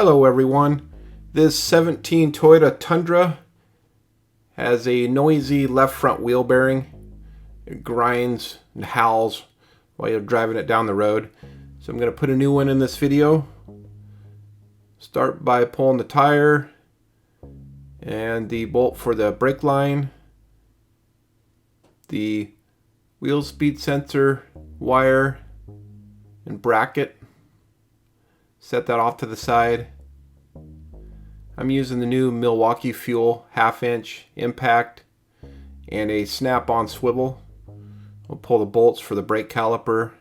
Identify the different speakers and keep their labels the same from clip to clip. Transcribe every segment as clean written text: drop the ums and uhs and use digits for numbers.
Speaker 1: Hello everyone. This 17 Toyota Tundra has a noisy left front wheel bearing. It grinds and howls while you're driving it down the road. So I'm going to put a new one in this video. Start by pulling the tire and the bolt for the brake line, the wheel speed sensor wire and bracket. Set that off to the side. I'm using the new Milwaukee Fuel 1/2 inch impact and a snap-on swivel. We'll pull the bolts for the brake caliper.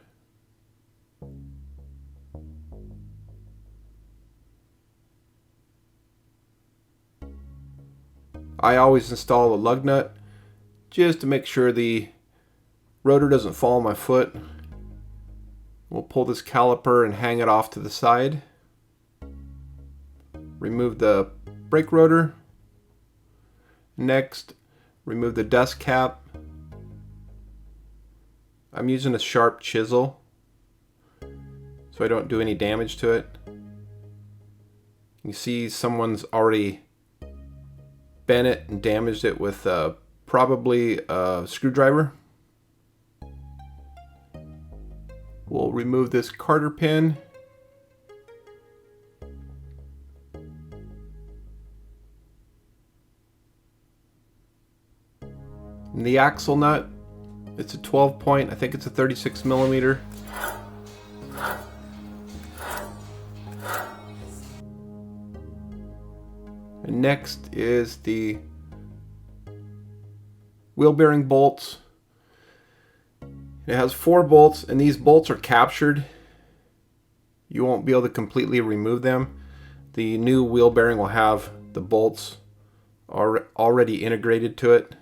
Speaker 1: I always install a lug nut just to make sure the rotor doesn't fall on my foot. We'll pull this caliper and hang it off to the side. Remove the brake rotor. Next, remove the dust cap. I'm using a sharp chisel so I don't do any damage to it. You see someone's already bent it and damaged it with probably a screwdriver. We'll remove this carter pin. And the axle nut, it's a 12 point, I think it's a 36 millimeter. And next is the wheel bearing bolts. It has 4 bolts, and these bolts are captured. You won't be able to completely remove them. The new wheel bearing will have the bolts already integrated to it.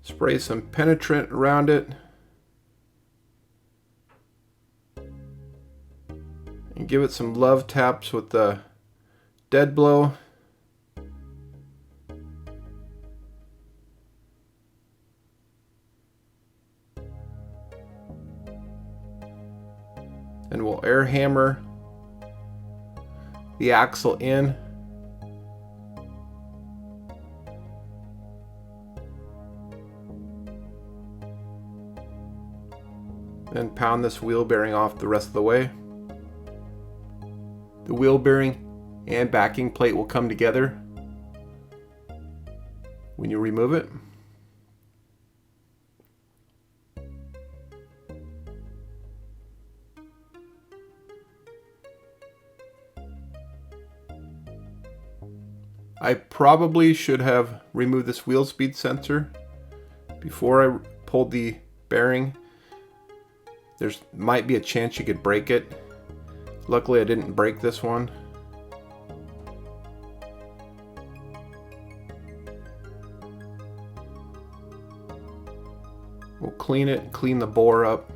Speaker 1: Spray some penetrant around it. And give it some love taps with the dead blow. And we'll air hammer the axle in. Then pound this wheel bearing off the rest of the way. The wheel bearing and backing plate will come together when you remove it. I probably should have removed this wheel speed sensor before I pulled the bearing. There's might be a chance you could break it. Luckily I didn't break this one. We'll clean it, clean the bore up.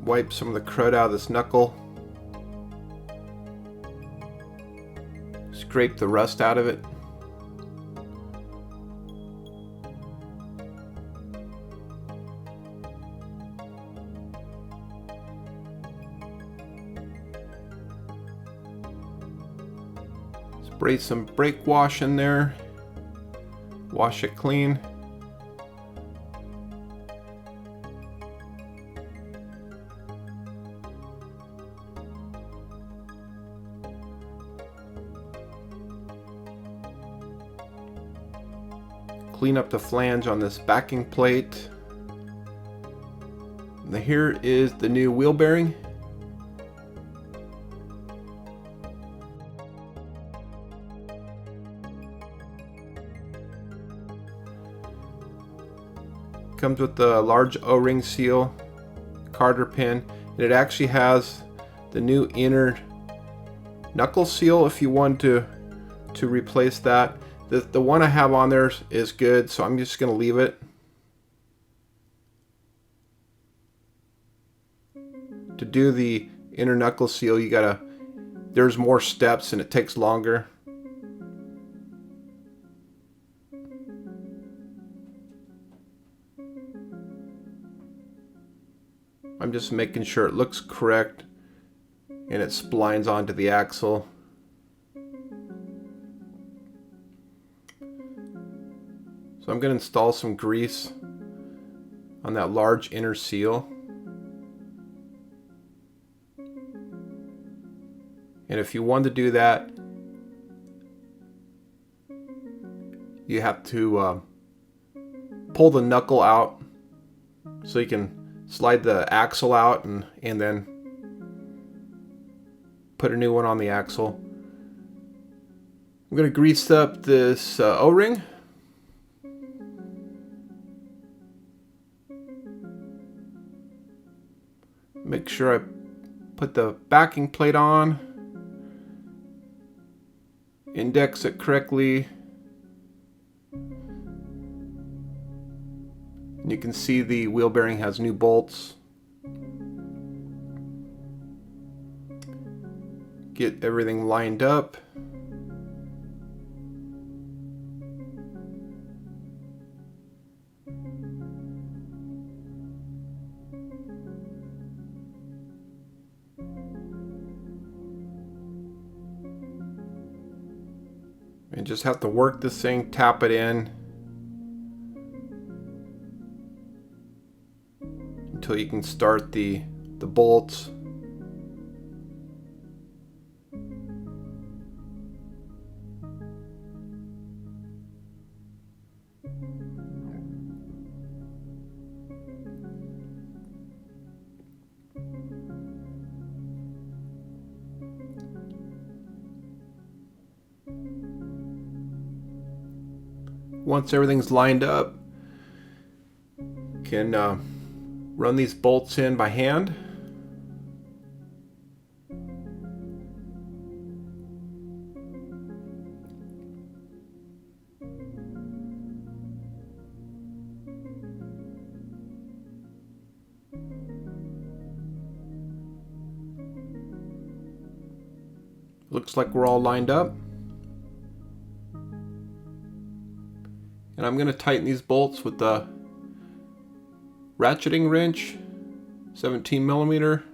Speaker 1: Wipe some of the crud out of this knuckle. Scrape the rust out of it. Spray some brake wash in there. Wash it clean. Clean up the flange on this backing plate. Now here is the new wheel bearing. Comes with the large O-ring seal, carter pin, and it actually has the new inner knuckle seal if you want to replace that. The one I have on there is good, so I'm just going to leave it. To do the inner knuckle seal, there's more steps and it takes longer. I'm just making sure it looks correct and it splines onto the axle. So I'm going to install some grease on that large inner seal. And if you want to do that, you have to pull the knuckle out so you can slide the axle out and then put a new one on the axle. I'm going to grease up this O-ring. Make sure I put the backing plate on. Index it correctly. And you can see the wheel bearing has new bolts. Get everything lined up. And just have to work this thing, tap it in until you can start the bolts. Once everything's lined up, you can run these bolts in by hand. Looks like we're all lined up. And I'm going to tighten these bolts with the ratcheting wrench, 17 millimeter.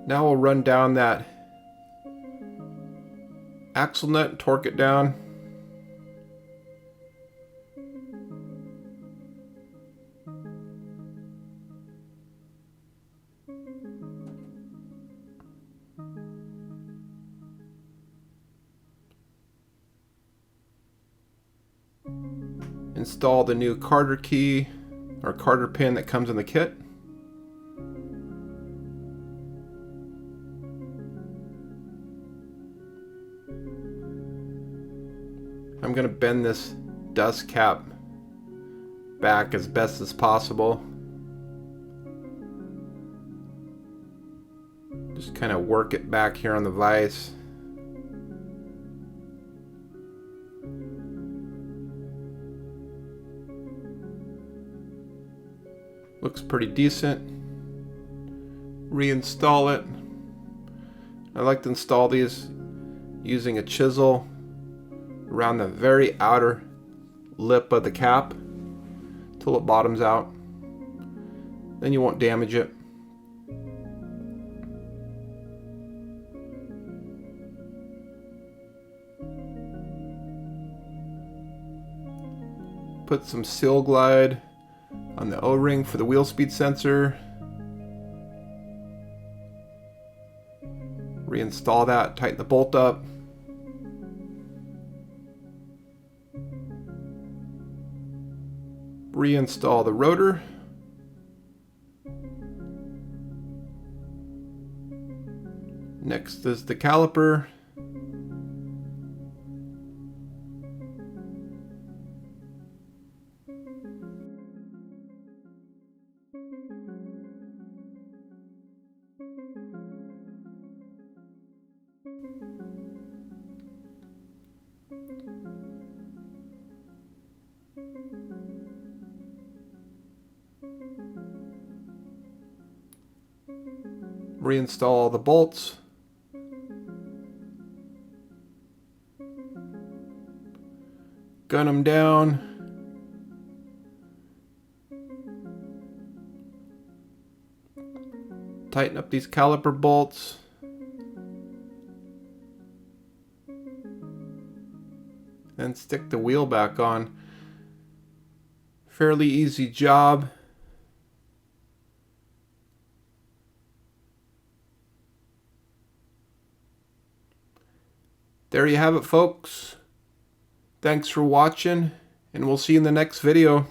Speaker 1: Now we'll run down that axle nut and torque it down. Install the new Carter key or Carter pin that comes in the kit. I'm going to bend this dust cap back as best as possible. Just kind of work it back here on the vise. Looks pretty decent. Reinstall it. I like to install these using a chisel around the very outer lip of the cap till it bottoms out. Then you won't damage it. Put some Seal Glide on the O-ring for the wheel speed sensor. Reinstall that, tighten the bolt up. Reinstall the rotor. Next is the caliper. Reinstall all the bolts. Gun them down. Tighten up these caliper bolts. Then stick the wheel back on. Fairly easy job. There you have it, folks. Thanks for watching, and we'll see you in the next video.